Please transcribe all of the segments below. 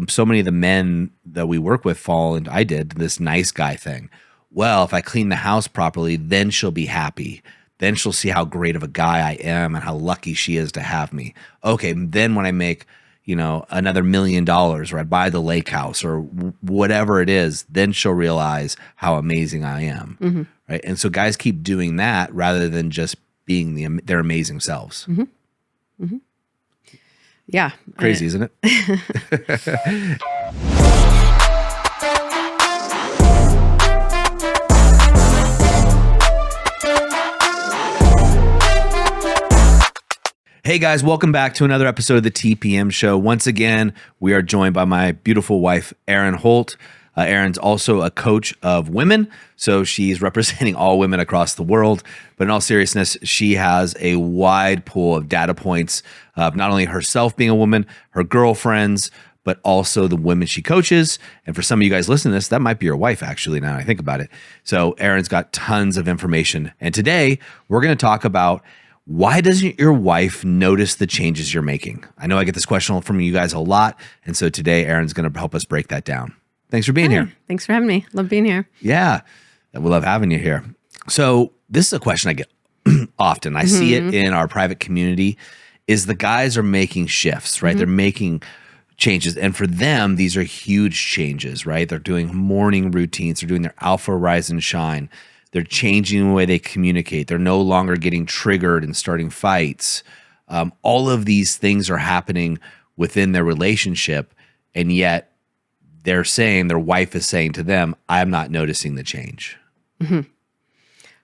so many of the men that we work with fall into, I did this nice guy thing. Well, if I clean the house properly, then she'll be happy. Then she'll see how great of a guy I am and how lucky she is to have me. Okay, then when I make, another $1 million, or I buy the lake house or whatever it is, then she'll realize how amazing I am. Right? And so guys keep doing that rather than just being their amazing selves. Yeah. Crazy, isn't it? Hey guys, welcome back to another episode of the TPM Show. Once again, we are joined by my beautiful wife, Erin Holt. Erin's also a coach of women, so she's representing all women across the world. But in all seriousness, she has a wide pool of data points of not only herself being a woman, her girlfriends, but also the women she coaches. And for some of you guys listening to this, that might be your wife, actually, now I think about it. So Erin's got tons of information. And today, we're going to talk about why doesn't your wife notice the changes you're making? I know I get this question from you guys a lot. And so today, Erin's going to help us break that down. Thanks for being here. Thanks for having me. Love being here. Yeah, we love having you here. So this is a question I get often. I see it in our private community is the guys are making shifts, right? They're making changes. And for them, these are huge changes, right? They're doing morning routines. They're doing their alpha rise and shine. They're changing the way they communicate. They're no longer getting triggered and starting fights. All of these things are happening within their relationship. And yet they're saying, their wife is saying to them, I'm not noticing the change.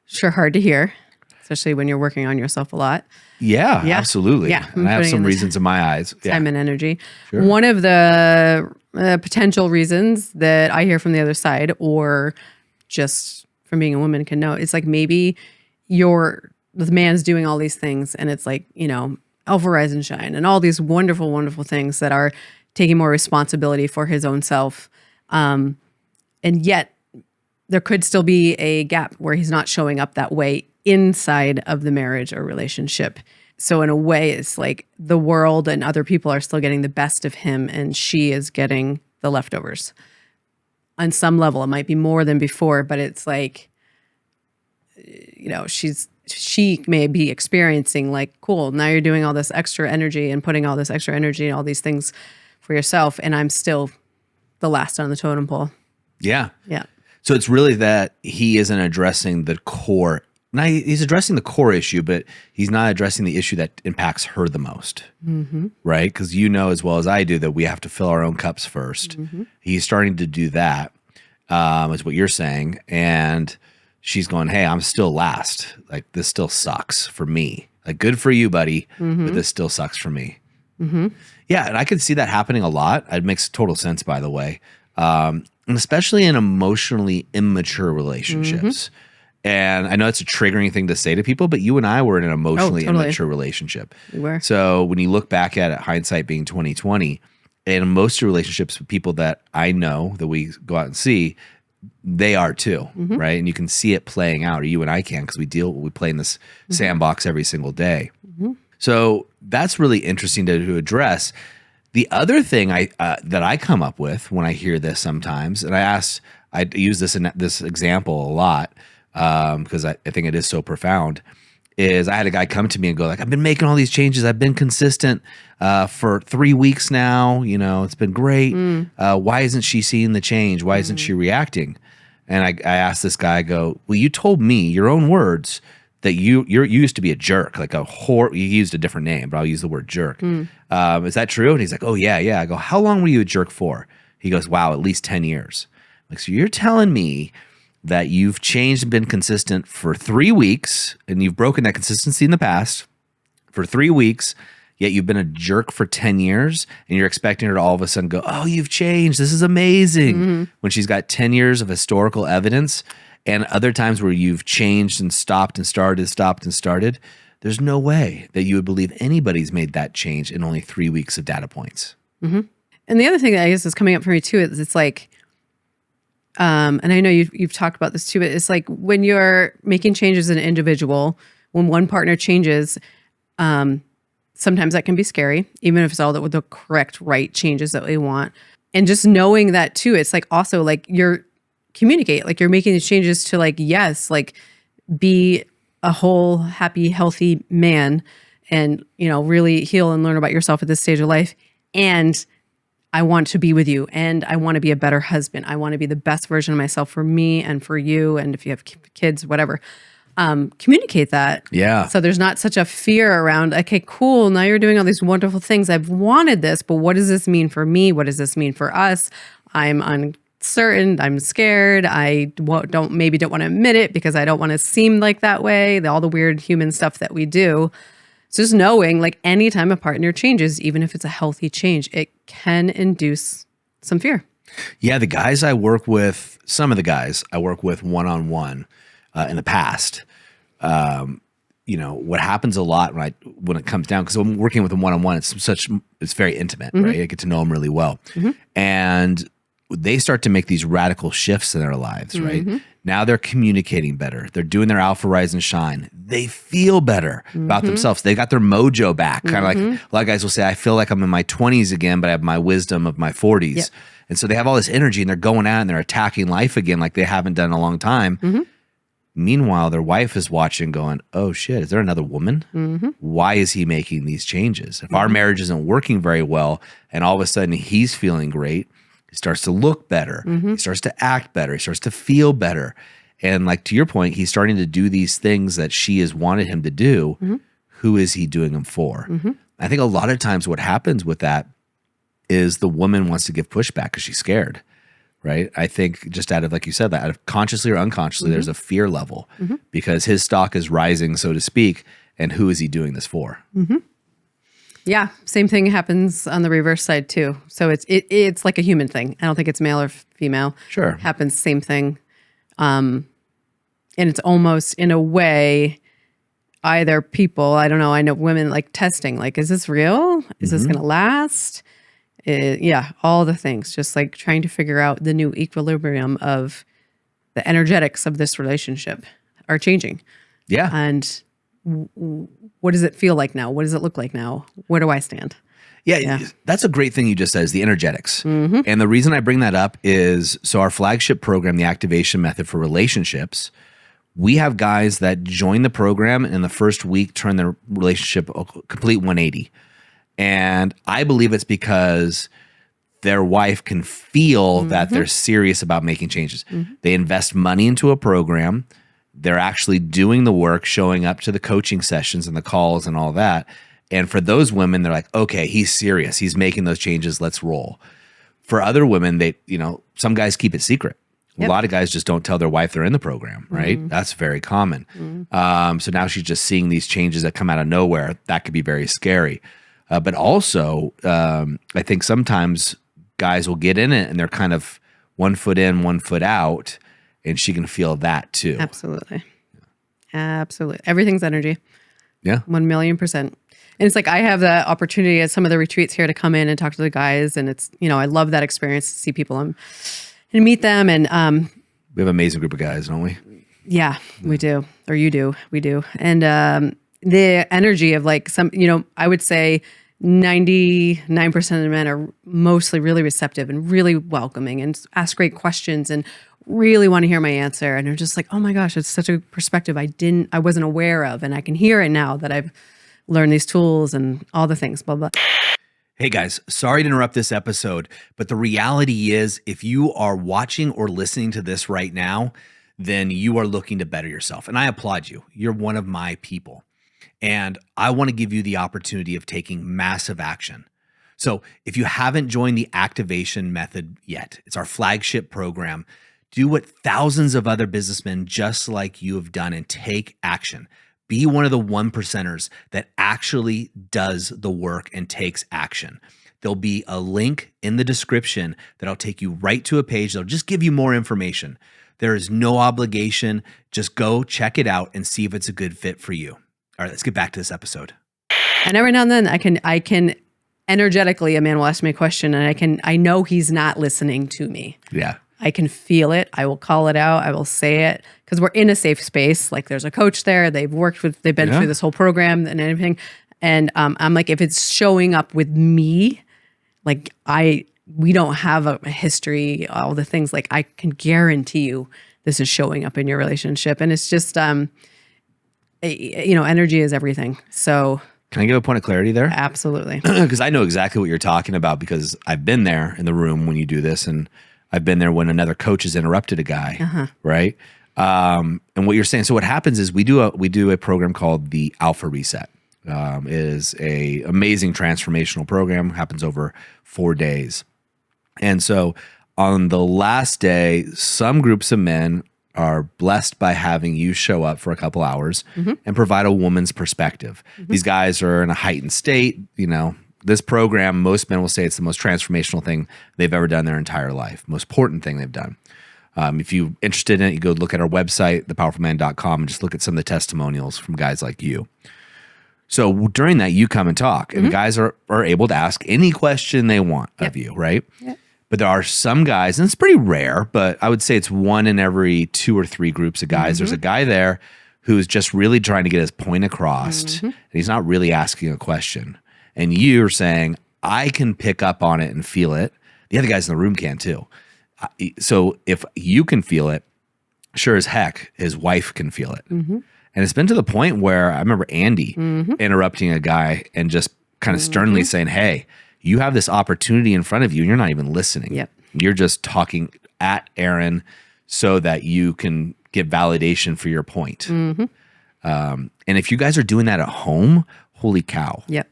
Sure, hard to hear, especially when you're working on yourself a lot. Yeah. Absolutely. Yeah. And I have some reasons in my eyes. Time and energy. Sure. One of the potential reasons that I hear from the other side, or just from being a woman can know, it's like maybe the man's doing all these things and it's like, alpha rise and shine and all these wonderful, wonderful things that are taking more responsibility for his own self. And yet there could still be a gap where he's not showing up that way inside of the marriage or relationship. So in a way, it's like the world and other people are still getting the best of him and she is getting the leftovers. On some level, it might be more than before, but it's like, she may be experiencing like, cool, now you're doing all this extra energy and putting all this extra energy and all these things for yourself. And I'm still the last on the totem pole. Yeah. Yeah. So it's really that he isn't addressing the core. Now he's addressing the core issue, but he's not addressing the issue that impacts her the most, right? Because as well as I do that we have to fill our own cups first. He's starting to do that, is what you're saying. And she's going, hey, I'm still last. Like, this still sucks for me. Like, good for you, buddy, but this still sucks for me. Yeah, and I could see that happening a lot. It makes total sense, by the way, and especially in emotionally immature relationships. And I know it's a triggering thing to say to people, but you and I were in an emotionally immature relationship. We were. So when you look back at it, hindsight being 20/20, and most relationships with people that I know that we go out and see, they are too, right? And you can see it playing out, or you and I can, because we play in this sandbox every single day. So that's really interesting to address. The other thing that I come up with when I hear this sometimes, and I use this example a lot, because I think it is so profound, is I had a guy come to me and go like, I've been making all these changes. I've been consistent for 3 weeks now. It's been great. Why isn't she seeing the change? Why isn't she reacting? And I asked this guy, I go, well, you told me, your own words, that you used to be a jerk, like a whore. You used a different name, but I'll use the word jerk. Is that true? And he's like, oh, yeah. I go, how long were you a jerk for? He goes, wow, at least 10 years. I'm like, so you're telling me that you've changed and been consistent for 3 weeks, and you've broken that consistency in the past for 3 weeks, yet you've been a jerk for 10 years, and you're expecting her to all of a sudden go, oh, you've changed. This is amazing. When she's got 10 years of historical evidence, and other times where you've changed and stopped and started, stopped and started, there's no way that you would believe anybody's made that change in only 3 weeks of data points. And the other thing that I guess is coming up for me too is it's like, and I know you've talked about this too, but it's like when you're making changes as an individual, when one partner changes, sometimes that can be scary, even if it's all the correct, right changes that we want. And just knowing that too, it's like also like you're communicate, like you're making these changes to like, yes, like be a whole, happy, healthy man and, really heal and learn about yourself at this stage of life. And I want to be with you and I want to be a better husband. I want to be the best version of myself for me and for you. And if you have kids, whatever, communicate that. Yeah. So there's not such a fear around, okay, cool. Now you're doing all these wonderful things. I've wanted this, but what does this mean for me? What does this mean for us? I'm uncertain. I'm scared. I don't want to admit it because I don't want to seem like that way. All the weird human stuff that we do. So just knowing like anytime a partner changes, even if it's a healthy change, it can induce some fear. Yeah. The guys I work with, some of the guys I work with one-on-one, in the past, what happens a lot when it comes down, because I'm working with them one-on-one, it's very intimate, right? I get to know them really well. And they start to make these radical shifts in their lives, right? Now they're communicating better. They're doing their alpha rise and shine. They feel better about themselves. They got their mojo back. Kind of like a lot of guys will say, I feel like I'm in my 20s again, but I have my wisdom of my 40s. Yep. And so they have all this energy and they're going out and they're attacking life again like they haven't done in a long time. Meanwhile, their wife is watching going, oh shit, is there another woman? Why is he making these changes? If our marriage isn't working very well and all of a sudden he's feeling great, he starts to look better. He starts to act better. He starts to feel better. And like to your point, he's starting to do these things that she has wanted him to do. Who is he doing them for? I think a lot of times what happens with that is the woman wants to give pushback because she's scared. Right. I think just out of, like you said, that out of consciously or unconsciously, there's a fear level because his stock is rising, so to speak. And who is he doing this for? Yeah. Same thing happens on the reverse side too. So it's like a human thing. I don't think it's male or female. Sure. Happens same thing. And it's almost in a way, either people, I don't know. I know women like testing, like, is this real? Is this going to last? All the things, just like trying to figure out the new equilibrium of the energetics of this relationship are changing. Yeah. And what does it feel like now? What does it look like now? Where do I stand? Yeah. That's a great thing you just said, is the energetics. And the reason I bring that up is, so our flagship program, the activation method for relationships, we have guys that join the program and in the first week turn their relationship a complete 180. And I believe it's because their wife can feel that they're serious about making changes. They invest money into a program. They're actually doing the work, showing up to the coaching sessions and the calls and all that. And for those women, they're like, okay, he's serious. He's making those changes. Let's roll. For other women, some guys keep it secret. Yep. A lot of guys just don't tell their wife they're in the program, right? That's very common. So now she's just seeing these changes that come out of nowhere. That could be very scary. But also, I think sometimes guys will get in it and they're kind of 1 foot in, 1 foot out, and she can feel that too. Absolutely. Absolutely. Everything's energy. Yeah. 1,000,000%. And it's like I have the opportunity at some of the retreats here to come in and talk to the guys. And it's, I love that experience to see people and meet them. And we have an amazing group of guys, don't we? Yeah, we do. Or you do. We do. And the energy of like I would say 99% of the men are mostly really receptive and really welcoming and ask great questions and really want to hear my answer. And they're just like, oh my gosh, it's such a perspective I wasn't aware of. And I can hear it now that I've learned these tools and all the things, blah, blah. Hey guys, sorry to interrupt this episode, but the reality is if you are watching or listening to this right now, then you are looking to better yourself. And I applaud you. You're one of my people. And I want to give you the opportunity of taking massive action. So if you haven't joined the activation method yet, it's our flagship program. Do what thousands of other businessmen just like you have done and take action. Be one of the 1%ers that actually does the work and takes action. There'll be a link in the description that'll take you right to a page that'll just give you more information. There is no obligation. Just go check it out and see if it's a good fit for you. All right, let's get back to this episode. And every now and then I can energetically, a man will ask me a question and I know he's not listening to me. Yeah. I can feel it. I will call it out. I will say it because we're in a safe space. Like there's a coach there. They've been through this whole program and everything. And I'm like, if it's showing up with me, like I we don't have a history, all the things, like I can guarantee you this is showing up in your relationship. And it's just, energy is everything. So Can I give a point of clarity there? absolutely. Because I know exactly what you're talking about, because I've been there in the room when you do this, and I've been there when another coach has interrupted a guy, right? And what you're saying. So what happens is we do a program called the Alpha Reset. It is a amazing transformational program. Happens over 4 days, and so on the last day, some groups of men are blessed by having you show up for a couple hours and provide a woman's perspective. These guys are in a heightened state. This program, most men will say it's the most transformational thing they've ever done in their entire life. Most important thing they've done. If you're interested in it, you go look at our website, thepowerfulman.com, and just look at some of the testimonials from guys like you. So during that, you come and talk, and the guys are able to ask any question they want of you, right? Yep. But there are some guys, and it's pretty rare, but I would say it's 1 in every 2 or 3 groups of guys. There's a guy there who's just really trying to get his point across, and he's not really asking a question. And you're saying, I can pick up on it and feel it. The other guys in the room can too. So if you can feel it, sure as heck, his wife can feel it. And it's been to the point where I remember Andy interrupting a guy and just kind of sternly saying, hey, you have this opportunity in front of you and you're not even listening. Yep. You're just talking at Erin so that you can get validation for your point. And if you guys are doing that at home, holy cow. Yep.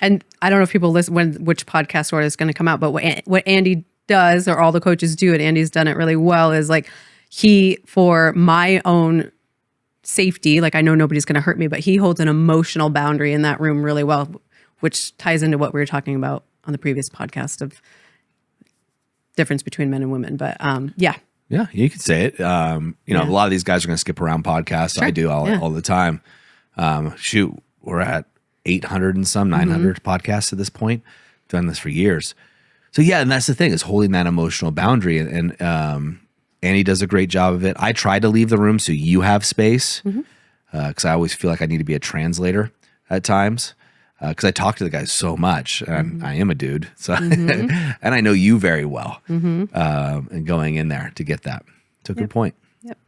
And I don't know if people listen which podcast order is going to come out, but what Andy does, or all the coaches do, and Andy's done it really well, is like for my own safety, like I know nobody's going to hurt me, but he holds an emotional boundary in that room really well, which ties into what we were talking about on the previous podcast of difference between men and women. But yeah. Yeah, you could say it. A lot of these guys are going to skip around podcasts. Sure. I do all the time. We're at 800 and some, 900 podcasts at this point. Done this for years. So yeah, and that's the thing, is holding that emotional boundary. And Annie does a great job of it. I try to leave the room so you have space, because I always feel like I need to be a translator at times. Because I talk to the guys so much, and I am a dude, so and I know you very well, and going in there to get that. So good point. Yep.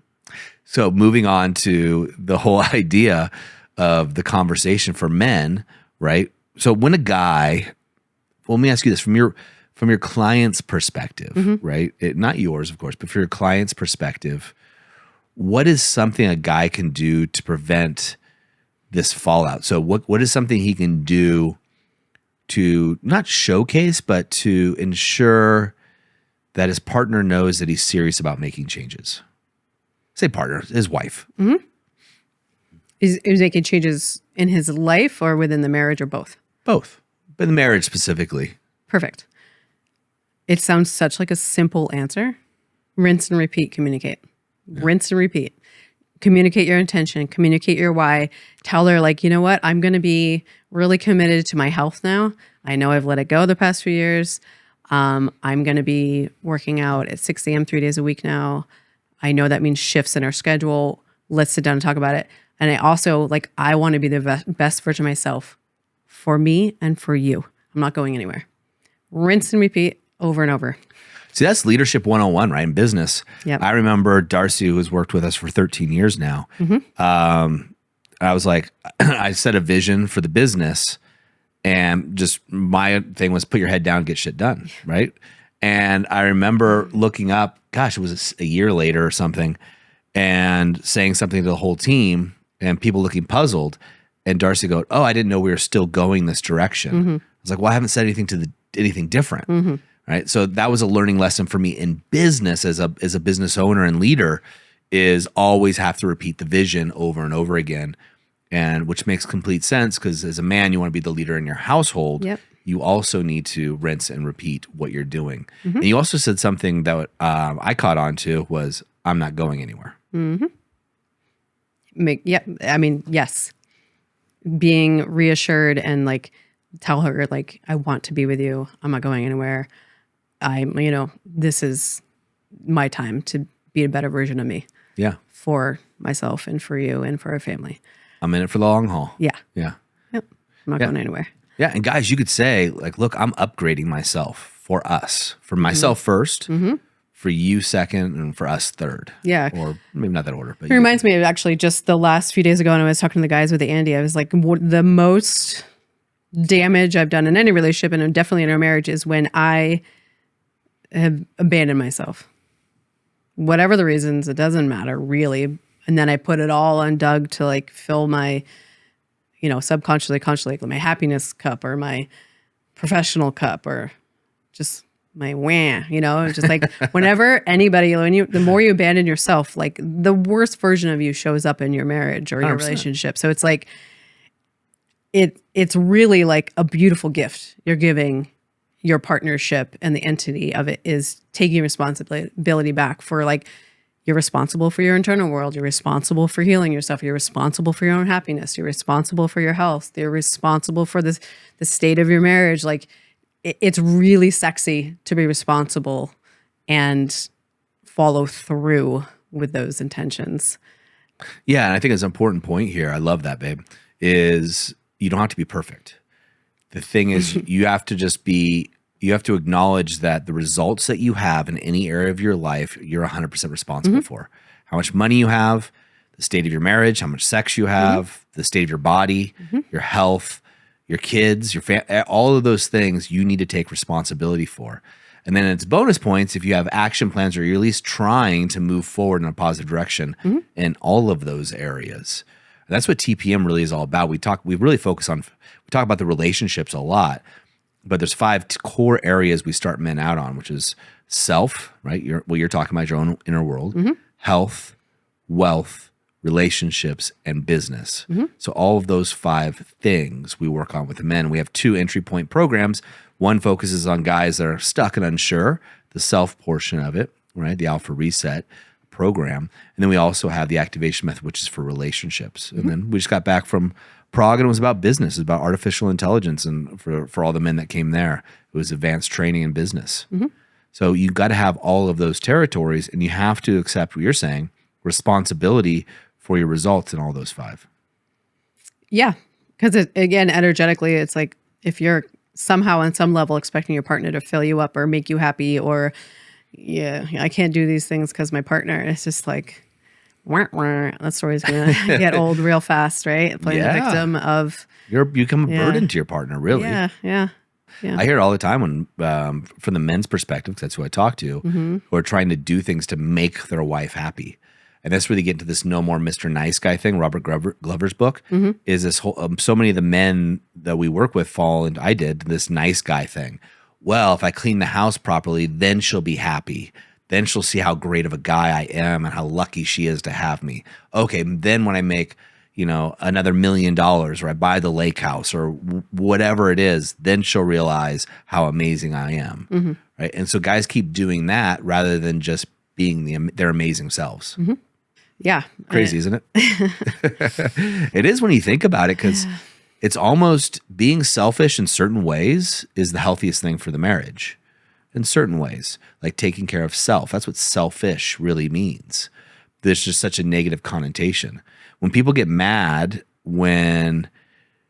So moving on to the whole idea of the conversation for men, right? So when a guy, well, let me ask you this from your client's perspective, right? Not yours, of course, but from your client's perspective, what is something a guy can do to prevent this fallout? So what is something he can do to not showcase, but to ensure that his partner knows that he's serious about making changes? Say partner, his wife. Is making changes in his life or within the marriage, or both? Both, but the marriage specifically. Perfect. It sounds such like a simple answer. Rinse and repeat, communicate. Yeah. Rinse and repeat. Communicate your intention, communicate your why. Tell her, like, you know what? I'm going to be really committed to my health now. I know I've let it go the past few years. I'm going to be working out at 6 a.m. 3 days a week now. I know that means shifts in our schedule. Let's sit down and talk about it. And I also, I want to be the best version of myself for me and for you. I'm not going anywhere. Rinse and repeat over and over. See, that's leadership 101, right? In business. Yep. I remember Darcy, who has worked with us for 13 years now. I was like, I set a vision for the business, and just my thing was put your head down, get shit done, right? And I remember looking up, gosh, it was a year later or something, and saying something to the whole team, and people looking puzzled. And Darcy go, "Oh, I didn't know we were still going this direction." I was like, "Well, I haven't said anything different." Right. So that was a learning lesson for me in business as a business owner and leader, is always have to repeat the vision over and over again. And which makes complete sense, because as a man, you want to be the leader in your household. Yep. You also need to rinse and repeat what you're doing. And you also said something that I caught on to was, I'm not going anywhere. Yes. Being reassured and tell her, I want to be with you. I'm not going anywhere. This is my time to be a better version of me. Yeah. For myself and for you and for our family. I'm in it for the long haul. Yeah. Yeah. Yep. I'm not going anywhere. Yeah. And guys, you could say, look, I'm upgrading myself for us, for myself first, for you second, and for us third. Yeah. Or maybe not that order. But It reminds me of actually just the last few days ago when I was talking to the guys with Andy. I was like, the most damage I've done in any relationship, and definitely in our marriage, is when I have abandoned myself. Whatever the reasons, it doesn't matter really. And then I put it all on Doug to like fill my, subconsciously, consciously, like my happiness cup or my professional cup or just my just like whenever anybody, the more you abandon yourself, like the worst version of you shows up in your marriage or your 100%. relationship. So it's like, it's really like a beautiful gift you're giving your partnership, and the entity of it is taking responsibility back for like, you're responsible for your internal world. You're responsible for healing yourself. You're responsible for your own happiness. You're responsible for your health. You're responsible for the state of your marriage. Like it's really sexy to be responsible and follow through with those intentions. Yeah, and I think it's an important point here. I love that, babe, is you don't have to be perfect. The thing is, you have to acknowledge that the results that you have in any area of your life, you're 100% responsible for. How much money you have, the state of your marriage, how much sex you have, the state of your body, your health, your kids, your all of those things you need to take responsibility for. And then it's bonus points if you have action plans or you're at least trying to move forward in a positive direction in all of those areas. And that's what TPM really is all about. We talk about the relationships a lot, but there's 5 core areas we start men out on, which is self, right? You're talking about your own inner world, health, wealth, relationships, and business. So all of those 5 things we work on with the men. We have 2 entry point programs. One focuses on guys that are stuck and unsure, the self portion of it, right? The Alpha Reset program. And then we also have the activation method, which is for relationships. And then we just got back from Prague, and it was about business. It was about artificial intelligence, and for all the men that came there, it was advanced training in business. So you got to have all of those territories, and you have to accept what you're saying, responsibility for your results in all those 5. Yeah, because again, energetically, it's like if you're somehow on some level expecting your partner to fill you up or make you happy, or I can't do these things because my partner, it's just like, that story's gonna get old real fast, right? Playing the victim of you become a burden to your partner, really. Yeah. I hear it all the time when, from the men's perspective, 'cause that's who I talk to, who are trying to do things to make their wife happy. And that's where they get into this no more Mr. Nice Guy thing. Robert Glover's book is this whole, so many of the men that we work with fall into, I did this nice guy thing. Well, if I clean the house properly, then she'll be happy. Then she'll see how great of a guy I am and how lucky she is to have me. Okay, then when I make, another $1 million, or I buy the lake house or whatever it is, then she'll realize how amazing I am. Right? And so guys keep doing that rather than just being their amazing selves. Yeah. Crazy, isn't it? It is when you think about it, because it's almost being selfish in certain ways is the healthiest thing for the marriage. In certain ways, like taking care of self. That's what selfish really means. There's just such a negative connotation. When people get mad when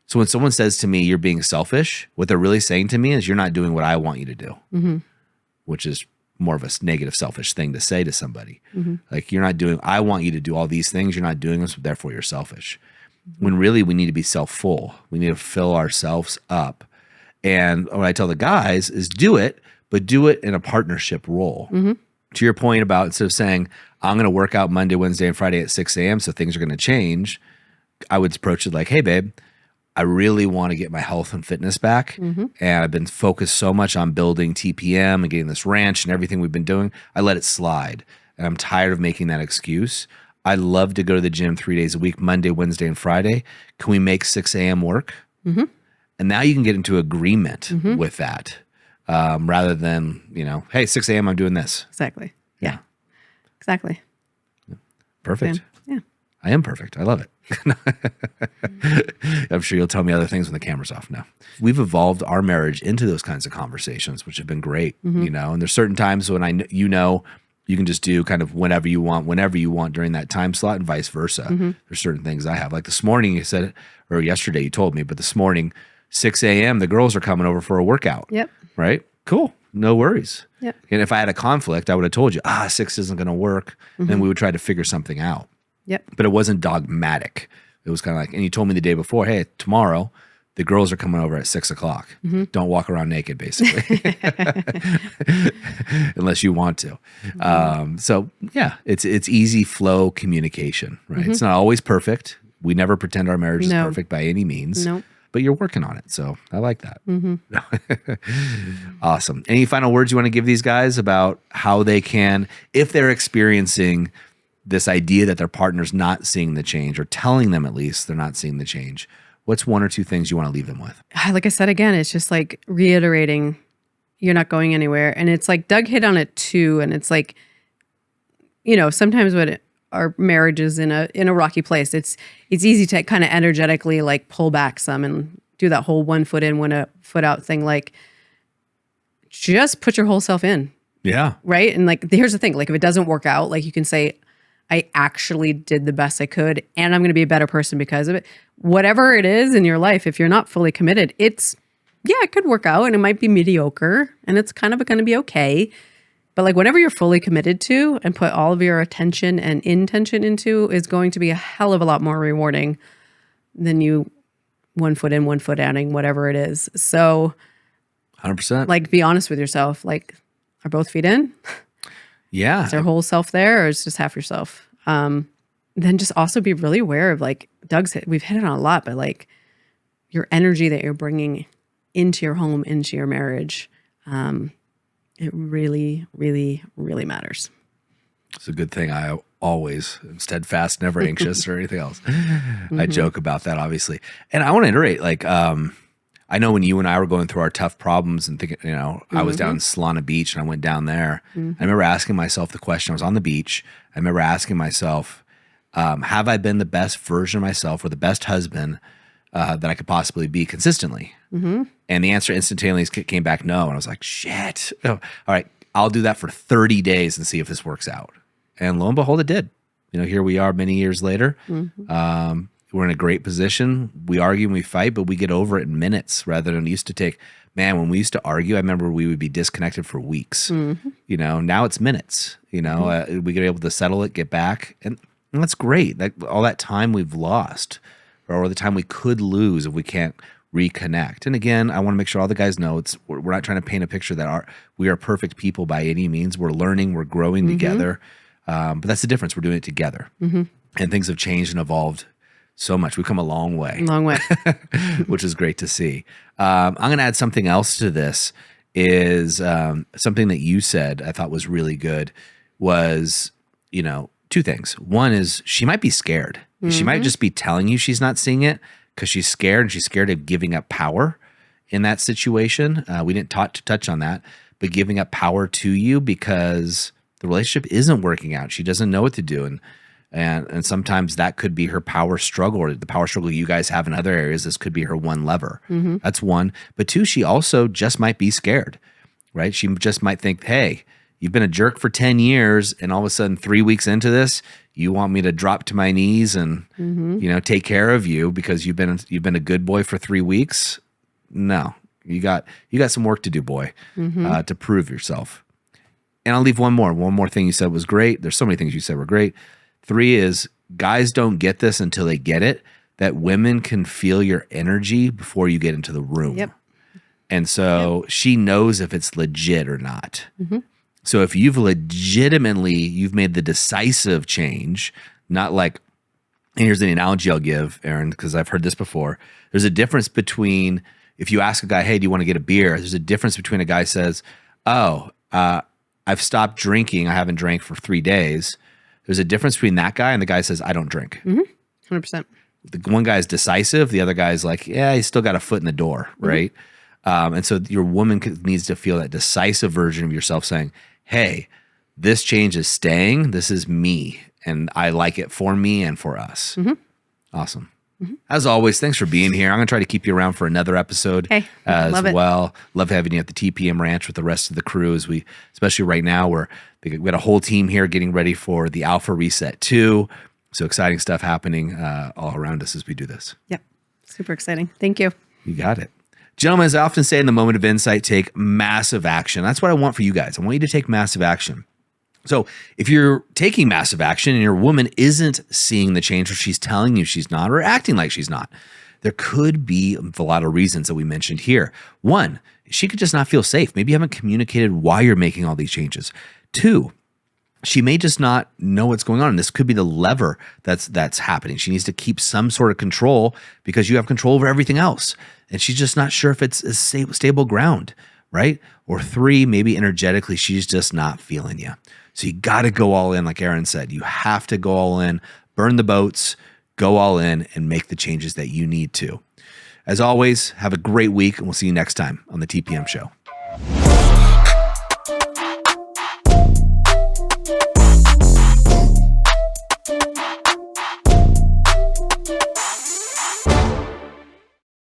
someone says to me, you're being selfish, what they're really saying to me is you're not doing what I want you to do, which is more of a negative, selfish thing to say to somebody. Like, I want you to do all these things. You're not doing this, therefore you're selfish. When really we need to be self-full. We need to fill ourselves up. And what I tell the guys is do it, but do it in a partnership role. To your point about, instead of saying, I'm going to work out Monday, Wednesday, and Friday at 6 a.m. so things are going to change, I would approach it like, hey, babe, I really want to get my health and fitness back. And I've been focused so much on building TPM and getting this ranch and everything we've been doing. I let it slide. And I'm tired of making that excuse. I love to go to the gym 3 days a week, Monday, Wednesday, and Friday. Can we make 6 a.m. work? And now you can get into agreement with that. Rather than, hey, 6 a.m. I'm doing this. Exactly. Yeah. Exactly. Perfect. Yeah. I am perfect. I love it. I'm sure you'll tell me other things when the camera's off now. We've evolved our marriage into those kinds of conversations, which have been great, and there's certain times when you can just do kind of whenever you want during that time slot, and vice versa. There's certain things I have. Like this morning you said, or yesterday you told me, but this morning, 6 a.m., the girls are coming over for a workout. Yep. Right? Cool. no worries. Yep. And if I had a conflict, I would have told you, 6 isn't going to work. Then we would try to figure something out. Yep. But it wasn't dogmatic. It was kind of like, and you told me the day before, hey, tomorrow the girls are coming over at 6 o'clock. Don't walk around naked, basically, unless you want to. So yeah, it's easy flow communication, right? It's not always perfect. We never pretend our marriage is perfect by any means. Nope. But you're working on it. So I like that. Awesome. Any final words you want to give these guys about how they can, if they're experiencing this idea that their partner's not seeing the change, or telling them at least they're not seeing the change, what's 1 or 2 things you want to leave them with? Like I said, again, it's just like reiterating you're not going anywhere. And it's like Doug hit on it too. And it's like, sometimes when our marriage is in a rocky place, it's easy to kind of energetically like pull back some and do that whole 1 foot in, 1 foot out thing. Like, just put your whole self in. Yeah. Right. And like, here's the thing, like if it doesn't work out, like you can say, I actually did the best I could, and I'm going to be a better person because of it. Whatever it is in your life, if you're not fully committed, it could work out and it might be mediocre and it's kind of going to be okay. But like whatever you're fully committed to and put all of your attention and intention into is going to be a hell of a lot more rewarding than you 1 foot in, 1 foot outing, whatever it is. So 100%. like be honest with yourself. Like, are both feet in? Yeah. Is there whole self there, or is just half yourself? Then just also be really aware of, like we've hit it on a lot, but like your energy that you're bringing into your home, into your marriage. It really, really, really matters. It's a good thing. I always am steadfast, never anxious or anything else. I joke about that, obviously. And I want to iterate, like, I know when you and I were going through our tough problems and thinking, I was down in Solana Beach and I went down there. I remember asking myself the question. I was on the beach. I remember asking myself, have I been the best version of myself or the best husband that I could possibly be consistently? And the answer instantaneously came back no. And I was like, shit. Oh, all right, I'll do that for 30 days and see if this works out. And lo and behold, it did. Here we are many years later. We're in a great position. We argue and we fight, but we get over it in minutes rather than it used to take. Man, when we used to argue, I remember we would be disconnected for weeks. Now it's minutes. We get able to settle it, get back. And that's great. All that time we've lost, or the time we could lose if we can't reconnect. And again, I want to make sure all the guys know we're not trying to paint a picture that we are perfect people by any means. We're learning, we're growing together. But that's the difference. We're doing it together. And things have changed and evolved so much. We've come a long way. Long way. Which is great to see. I'm going to add something else to this, is something that you said I thought was really good was, 2 things. One is she might be scared. She might just be telling you she's not seeing it because she's scared, and she's scared of giving up power in that situation. We didn't touch on that, but giving up power to you because the relationship isn't working out. She doesn't know what to do. And sometimes that could be her power struggle, or the power struggle you guys have in other areas. This could be her one lever. That's one. But 2, she also just might be scared, right? She just might think, hey, you've been a jerk for 10 years, and all of a sudden 3 weeks into this, you want me to drop to my knees and take care of you because you've been a good boy for 3 weeks. No, you got some work to do, boy, to prove yourself. And I'll leave one more thing you said was great. There's so many things you said were great. 3 is guys don't get this until they get it, that women can feel your energy before you get into the room. Yep. And so she knows if it's legit or not. So if you've made the decisive change, not like, and here's the analogy I'll give, Erin, because I've heard this before. There's a difference between, if you ask a guy, hey, do you want to get a beer? There's a difference between a guy says, I've stopped drinking. I haven't drank for 3 days. There's a difference between that guy and the guy says, I don't drink. 100%. The one guy is decisive. The other guy is like, yeah, he's still got a foot in the door, right? And so your woman needs to feel that decisive version of yourself saying, hey, this change is staying. This is me, and I like it for me and for us. Awesome. As always, thanks for being here. I'm going to try to keep you around for another episode as well. Love having you at the TPM Ranch with the rest of the crew, especially right now, we got a whole team here getting ready for the Alpha Reset 2. So exciting stuff happening all around us as we do this. Yep. Super exciting. Thank you. You got it. Gentlemen, as I often say in the moment of insight, take massive action. That's what I want for you guys. I want you to take massive action. So if you're taking massive action and your woman isn't seeing the change, or she's telling you she's not, or acting like she's not, there could be a lot of reasons that we mentioned here. One, she could just not feel safe. Maybe you haven't communicated why you're making all these changes. Two, she may just not know what's going on. And this could be the lever that's happening. She needs to keep some sort of control because you have control over everything else. And she's just not sure if it's a stable ground, right? Or three, maybe energetically, she's just not feeling you. So you got to go all in, like Erin said. You have to go all in, burn the boats, go all in, and make the changes that you need to. As always, have a great week, and we'll see you next time on the TPM Show.